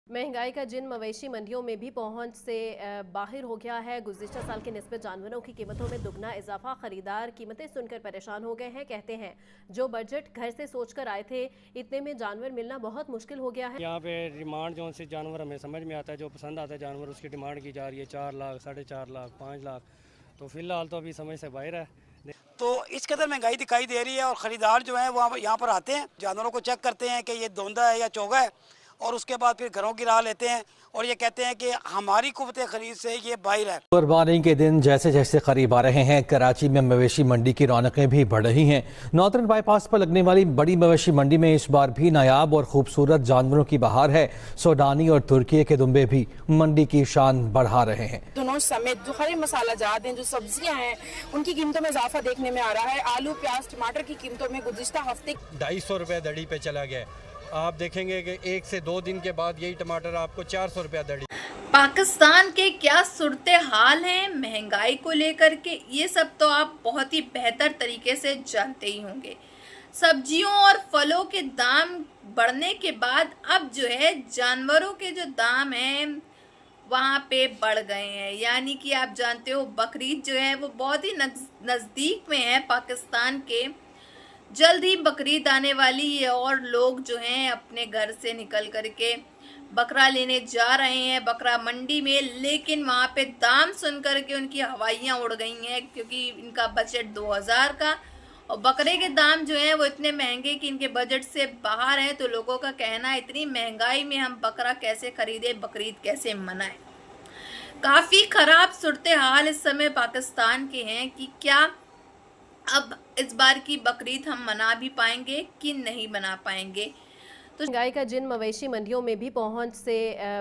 महंगाई का जिन मवेशी मंडियों में भी पहुंच से बाहर हो गया है। गुज़िश्ता साल की निस्बत जानवरों की कीमतों में दुगना इजाफा। खरीदार कीमतें सुनकर परेशान हो गए हैं। कहते हैं जो बजट घर से सोचकर आए थे इतने में जानवर मिलना बहुत मुश्किल हो गया है। यहाँ पे डिमांड जो से जानवर हमें समझ में आता है, जो पसंद आता है जानवर उसकी डिमांड की जा रही है 4 लाख, 4.5 लाख, 5 लाख। तो फिलहाल तो अभी समझ से बाहर है। तो इस कदर महंगाई दिखाई दे रही है और ख़रीदार जो है वो यहाँ पर आते हैं, जानवरों को चेक करते हैं कि ये धोंदा है या चोगा है, और उसके बाद फिर घरों की राह लेते हैं और ये कहते हैं कि हमारी कुव्वत खरीद से ये बाहर है। कुर्बानी के दिन जैसे जैसे करीब आ रहे हैं, कराची में मवेशी मंडी की रौनकें भी बढ़ रही हैं। नॉर्दर्न बाईपास पर लगने वाली बड़ी मवेशी मंडी में इस बार भी नायाब और खूबसूरत जानवरों की बहार है। सूडानी और तुर्की के दुम्बे भी मंडी की शान बढ़ा रहे हैं। दोनों समेत जो खड़े मसाला जात हैं, जो सब्जियां हैं, उनकी कीमतों में इजाफा देखने में आ रहा है। आलू, प्याज, टमाटर की कीमतों में गुज़िश्ता हफ्ते 250 रुपये दड़ी पे चला गया। आप देखेंगे कि 1 से 2 दिन के बाद यही टमाटर आपको 400 रुपया दड़ी। पाकिस्तान के क्या सूरत हाल है महंगाई को लेकर के, ये सब तो आप बहुत ही बेहतर तरीके से जानते ही होंगे। सब्जियों और फलों के दाम बढ़ने के बाद अब जो है जानवरों के जो दाम हैं वहाँ पे बढ़ गए हैं। यानी कि आप जानते हो बकरीद जो है वो बहुत ही नज़दीक में है पाकिस्तान के। जल्द ही बकरीद आने वाली है और लोग जो हैं अपने घर से निकल करके बकरा लेने जा रहे हैं बकरा मंडी में, लेकिन वहाँ पे दाम सुन करके उनकी हवाइयाँ उड़ गई हैं, क्योंकि इनका बजट 2000 का और बकरे के दाम जो हैं वो इतने महंगे कि इनके बजट से बाहर हैं। तो लोगों का कहना है इतनी महंगाई में हम बकरा कैसे खरीदें, बकरीद कैसे मनाएं। काफ़ी ख़राब सूरत हाल इस समय पाकिस्तान के हैं कि क्या अब इस बार की बकरीद हम मना भी पाएंगे कि नहीं मना पाएंगे। तो महंगाई का जिन मवेशी मंडियों में भी पहुंच से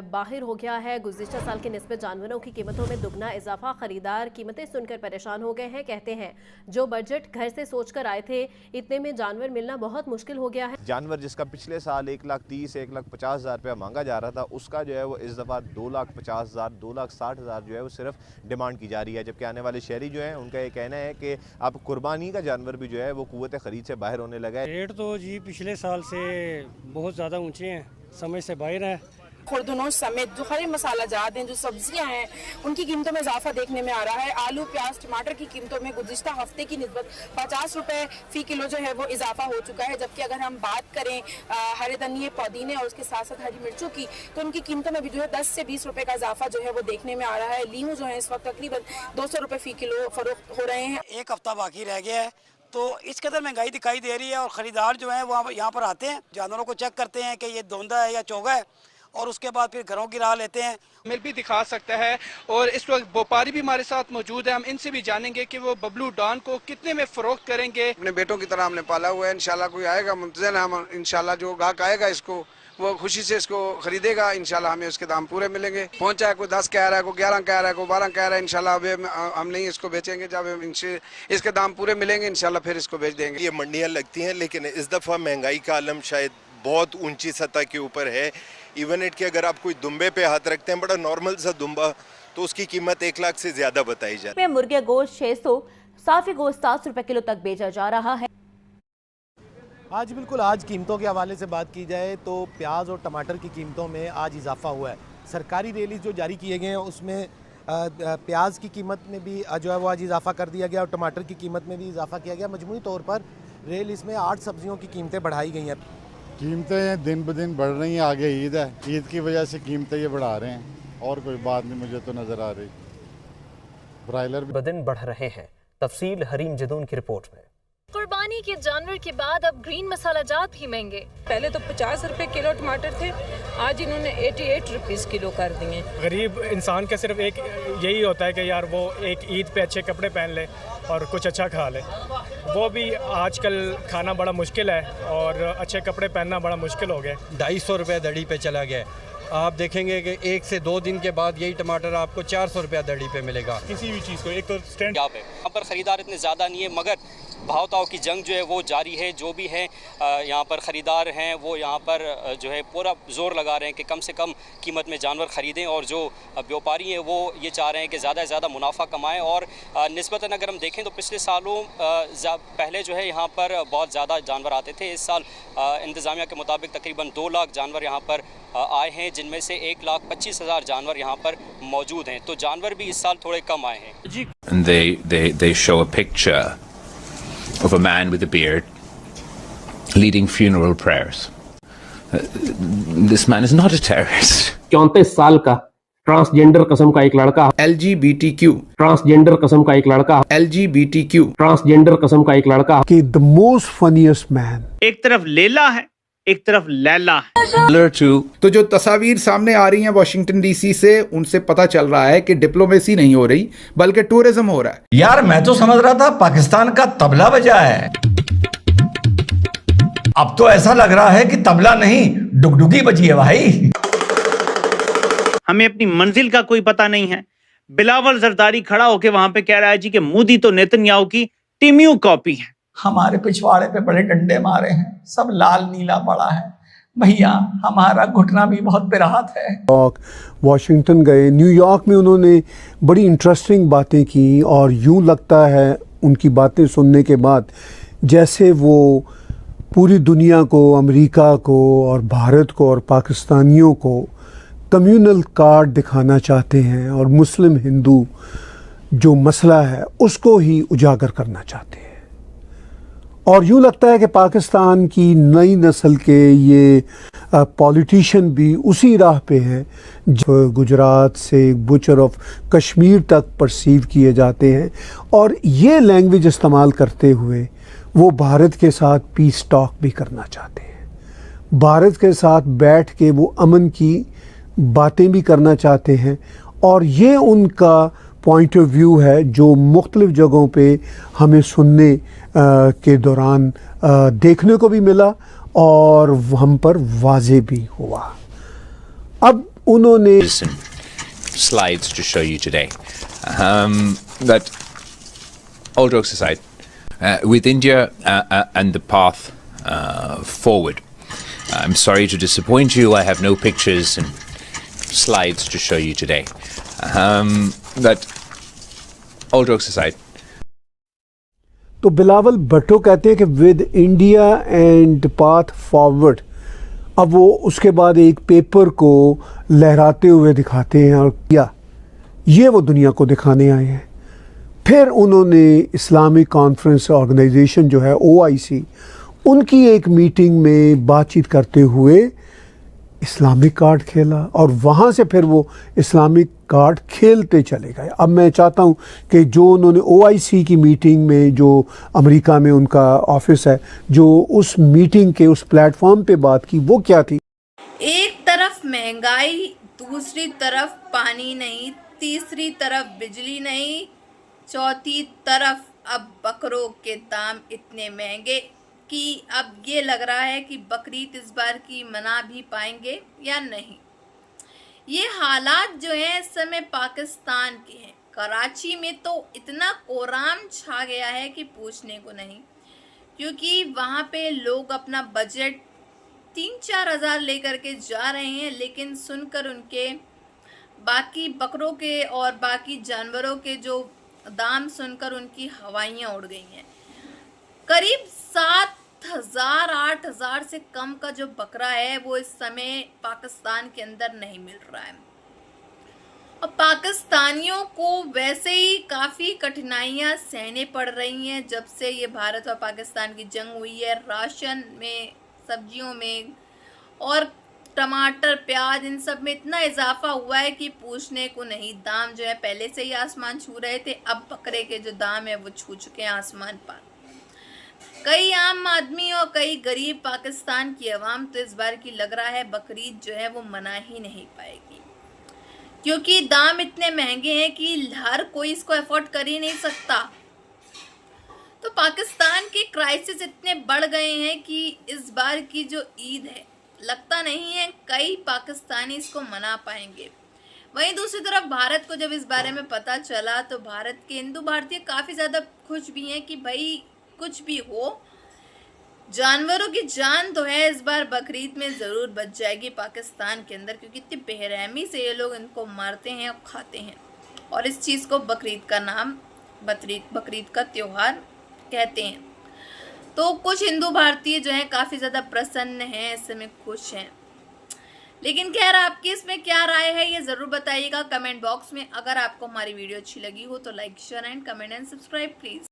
बाहर हो गया है। गुज़िश्ता साल की निस्बत जानवरों की कीमतों में दुगना इजाफा। खरीदार कीमतें सुनकर परेशान हो गए हैं। कहते हैं जो बजट घर से सोचकर आए थे इतने में जानवर मिलना बहुत मुश्किल हो गया है। जानवर जिसका पिछले साल 1,30,000 1,50,000 रुपया मांगा जा रहा था, उसका जो है वो इस दफ़ा 2,50,000 2,60,000 जो है वो सिर्फ डिमांड की जा रही है। जबकि आने वाले शहरी जो हैं उनका ये कहना है कि अब कुर्बानी का जानवर भी जो है वो कुव्वत खरीद से बाहर होने लगा है। रेट तो जी पिछले साल से बहुत ज़्यादा ऊंचे हैं, समझ से बाहर है। खुर्दनों समेत जो खड़े मसाला जात हैं, जो सब्जियां हैं, उनकी कीमतों में इजाफा देखने में आ रहा है। आलू, प्याज, टमाटर की कीमतों में गुज़िश्ता हफ्ते की निस्बत 50 रुपए फी किलो जो है वो इजाफा हो चुका है। जबकि अगर हम बात करें हरे धनिये, पुदीने और उसके साथ साथ हरी मिर्चों की, तो उनकी कीमतों में भी जो है 10 से 20 रुपए का इजाफा जो है वो देखने में आ रहा है। लीमू जो है इस वक्त तकरीबन 200 रुपए फी किलो फरोख्त हो रहे हैं। एक हफ्ता बाकी रह गया है, तो इस कदर महंगाई दिखाई दे रही है और ख़रीदार जो है वो यहाँ पर आते हैं, जानवरों को चेक करते हैं कि ये धोंदा है या चोगा है, और उसके बाद फिर घरों की राह लेते हैं। मिल भी दिखा सकता है और इस वक्त व्यापारी भी हमारे साथ मौजूद है। हम इनसे भी जानेंगे कि वो बबलू डॉन को कितने में फरोख्त करेंगे। अपने बेटों की तरह हमने पाला हुआ है। इंशाल्लाह कोई आएगा मुंतज़र है, हम इंशाल्लाह जो ग्राहक आएगा इसको वो खुशी से इसको खरीदेगा। इंशाल्लाह हमें उसके दाम पूरे मिलेंगे। पहुंचा है कोई 10 कह रहा है, कोई 11 कह रहा है, कोई 12 कह रहा है। इंशाल्लाह अभी हम नहीं इसको बेचेंगे, जब इसके दाम पूरे मिलेंगे इंशाल्लाह फिर इसको बेच देंगे। ये मंडियाँ लगती हैं, लेकिन इस दफ़ा महंगाई का आलम शायद बहुत ऊंची सतह के ऊपर है। इवन इट के अगर आप कोई दुम्बे पे हाथ रखते हैं, बड़ा नॉर्मल सा दुम्बा, तो उसकी कीमत 1 लाख से ज्यादा बताई जाती है। मुर्गे गोश्त 600, साफी गोश्त 700 रुपए किलो तक बेचा जा रहा है। आज बिल्कुल आज कीमतों के हवाले से बात की जाए तो प्याज और टमाटर की कीमतों में आज इजाफा हुआ है। सरकारी रिलीज जो जारी किए गए हैं उसमें प्याज की कीमत में भी जो है वो आज इजाफा कर दिया गया और टमाटर की कीमत में भी इजाफा किया गया। मजमूई तौर पर रेल इसमें 8 सब्जियों की कीमतें बढ़ाई गई हैं। कीमतें दिन ब दिन बढ़ रही हैं। आगे ईद है, ईद की वजह से कीमतें ये बढ़ा रहे हैं और कोई बात नहीं मुझे तो नज़र आ रही। ब्रायलर भी दिन बढ़ रहे हैं। तफसील हरीम जदून की रिपोर्ट में। कुर्बानी के जानवर के बाद अब ग्रीन मसाला जात भी महंगे। पहले तो 50 रुपए किलो टमाटर थे, आज इन्होंने 88 रुपीस किलो कर दिए। गरीब इंसान का सिर्फ एक यही होता है कि यार वो एक ईद पे अच्छे कपड़े पहन ले और कुछ अच्छा खा ले। वो भी आजकल खाना बड़ा मुश्किल है और अच्छे कपड़े पहनना बड़ा मुश्किल हो गया। 250 रुपये दड़ी पे चला गया। आप देखेंगे कि 1 से 2 दिन के बाद यही टमाटर आपको 400 रुपया दड़ी पे मिलेगा। किसी भी चीज़ को एक तो स्टैंड यहाँ पर ख़रीदार इतने ज़्यादा नहीं है, मगर भाव-ताव की जंग जो है वो जारी है। जो भी है यहाँ पर ख़रीदार हैं वो यहाँ पर जो है पूरा जोर लगा रहे हैं कि कम से कम कीमत में जानवर ख़रीदें, और जो व्यापारी हैं वो ये चाह रहे हैं कि ज़्यादा से ज़्यादा मुनाफा कमाएं। और निस्बतन अगर हम देखें तो पिछले सालों पहले जो है यहाँ पर बहुत ज़्यादा जानवर आते थे। इस साल इंतज़ामिया के मुताबिक तकरीबन 2 लाख जानवर यहाँ पर आए हैं, जिनमें से 1,25,000 जानवर यहाँ पर मौजूद हैं। तो जानवर भी इस साल थोड़े कम आए हैं। And they show a picture of a man with a beard leading funeral prayers. This man is not a terrorist. 34 साल का ट्रांसजेंडर किस्म का एक लड़का, LGBTQ ट्रांसजेंडर किस्म का एक लड़का, LGBTQ ट्रांसजेंडर किस्म का एक लड़का कि द मोस्ट फनीएस्ट मैन। एक तरफ लेला है, एक तरफ लैला है। तो जो तस्वीर सामने आ रही हैं वाशिंगटन डीसी से, उनसे पता चल रहा है कि डिप्लोमेसी नहीं हो रही बल्कि टूरिज्म हो रहा है। यार मैं तो समझ रहा था पाकिस्तान का तबला बजा है, अब तो ऐसा लग रहा है कि तबला नहीं डुगडुगी बजी है भाई। हमें अपनी मंजिल का कोई पता नहीं है। बिलावल जरदारी खड़ा होकर वहां पे कह रहा है जी कि मोदी तो नेतन्याहू की टिम्यू कॉपी है। हमारे पिछवाड़े पे बड़े डंडे मारे हैं, सब लाल नीला पड़ा है भैया, हमारा घुटना भी बहुत पिराहत है। वॉशिंगटन गए, न्यूयॉर्क में उन्होंने बड़ी इंटरेस्टिंग बातें की और यूं लगता है उनकी बातें सुनने के बाद जैसे वो पूरी दुनिया को, अमेरिका को और भारत को और पाकिस्तानियों को कम्युनल कार्ड दिखाना चाहते हैं और मुस्लिम हिंदू जो मसला है उसको ही उजागर करना चाहते हैं। और यूँ लगता है कि पाकिस्तान की नई नस्ल के ये पॉलिटिशियन भी उसी राह पे हैं जो गुजरात से बुचर ऑफ कश्मीर तक परसीव किए जाते हैं, और ये लैंग्वेज इस्तेमाल करते हुए वो भारत के साथ पीस टॉक भी करना चाहते हैं। भारत के साथ बैठ के वो अमन की बातें भी करना चाहते हैं, और ये उनका पॉइंट ऑफ व्यू है जो मुख्तलिफ जगहों पे हमें सुनने के दौरान देखने को भी मिला और हम पर वाज़े भी हुआ। अब उन्होंने slides to show you today, but all jokes aside, with India and the path forward, I'm sorry to disappoint you. I have no pictures and slides to show you today, but all jokes aside. तो बिलावल भट्टो कहते हैं कि with India and path forward, अब वो उसके बाद एक paper को लहराते हुए दिखाते हैं और क्या ये वो दुनिया को दिखाने आए हैं। फिर उन्होंने इस्लामिक कॉन्फ्रेंस ऑर्गेनाइजेशन जो है OIC, उनकी एक मीटिंग में बातचीत करते हुए इस्लामिक कार्ड खेला और वहाँ से फिर वो इस्लामिक कार्ड खेलते चले गए। अब मैं चाहता हूँ कि जो उन्होंने OIC की मीटिंग में, जो अमेरिका में उनका ऑफिस है, जो उस मीटिंग के उस प्लेटफॉर्म पे बात की, वो क्या थी। एक तरफ महंगाई, दूसरी तरफ पानी नहीं, तीसरी तरफ बिजली नहीं, चौथी तरफ अब बकरों के दाम इतने महंगे कि अब ये लग रहा है कि बकरीद इस बार की मना भी पाएंगे या नहीं। ये हालात जो है इस समय पाकिस्तान के हैं। कराची में तो इतना कोहराम छा गया है कि पूछने को नहीं, क्योंकि वहाँ पे लोग अपना बजट 3-4 हज़ार लेकर के जा रहे हैं, लेकिन सुनकर उनके बाकी बकरों के और बाकी जानवरों के जो दाम सुनकर उनकी हवाइयाँ उड़ गई हैं। करीब 7,000-8,000 से कम का जो बकरा है वो इस समय पाकिस्तान के अंदर नहीं मिल रहा है। और पाकिस्तानियों को वैसे ही काफ़ी कठिनाइयाँ सहने पड़ रही हैं जब से ये भारत और पाकिस्तान की जंग हुई है। राशन में, सब्जियों में और टमाटर, प्याज, इन सब में इतना इजाफा हुआ है कि पूछने को नहीं। दाम जो है पहले से ही आसमान छू रहे थे, अब बकरे के जो दाम है वो छू चुके हैं आसमान पर। कई आम आदमी और कई गरीब पाकिस्तान की आवाम तो इस बार की लग रहा है बकरीद जो है वो मना ही नहीं पाएगी, क्योंकि दाम इतने महंगे हैं कि हर कोई इसको अफोर्ड कर ही नहीं सकता। तो पाकिस्तान के क्राइसिस इतने बढ़ गए हैं कि इस बार की जो ईद है लगता नहीं है कई पाकिस्तानी इसको मना पाएंगे। वहीं दूसरी तरफ भारत को जब इस बारे में पता चला तो भारत के हिंदू भारतीय काफ़ी ज़्यादा खुश भी हैं कि भाई कुछ भी हो, जानवरों की जान तो है इस बार बकरीद में ज़रूर बच जाएगी पाकिस्तान के अंदर, क्योंकि इतनी बेरहमी से ये लोग इनको मारते हैं और खाते हैं, और इस चीज़ को बकरीद का नाम, बकरीद का त्यौहार कहते हैं। तो कुछ हिंदू भारतीय जो हैं काफ़ी ज़्यादा प्रसन्न हैं, इस समय खुश हैं। लेकिन खैर, आपकी इसमें क्या राय है ये ज़रूर बताइएगा कमेंट बॉक्स में। अगर आपको हमारी वीडियो अच्छी लगी हो तो like, share and comment and subscribe please.